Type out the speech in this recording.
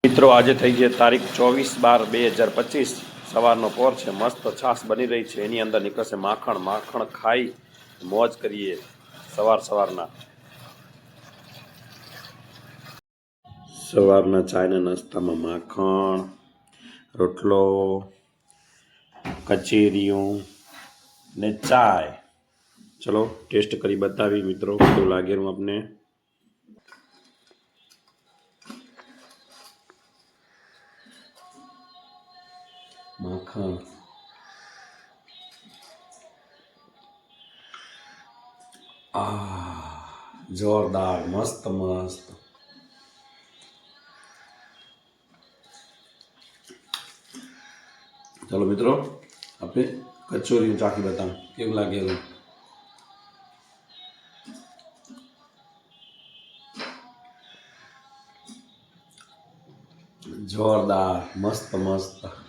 મિત્રો આજે થઈ છે તારીખ 24/12/2025 સવારનો પોર છે। મસ્ત છાશ બની રહી છે, એની અંદર નીકળશે માખણ। માખણ ખાઈ મોજ કરીએ સવારના ચાયના નાસ્તામાં માખણ, રોટલો, કચેરીયું ને ચાય। ચલો ટેસ્ટ કરી બતાવી મિત્રો કેવું લાગેલું આપને। માખણ જોરદાર, મસ્ત મસ્ત। ચલો મિત્રો આપણે કચોરી ચાખી બતાવું કેવું લાગેલું। જોરદાર, મસ્ત મસ્ત।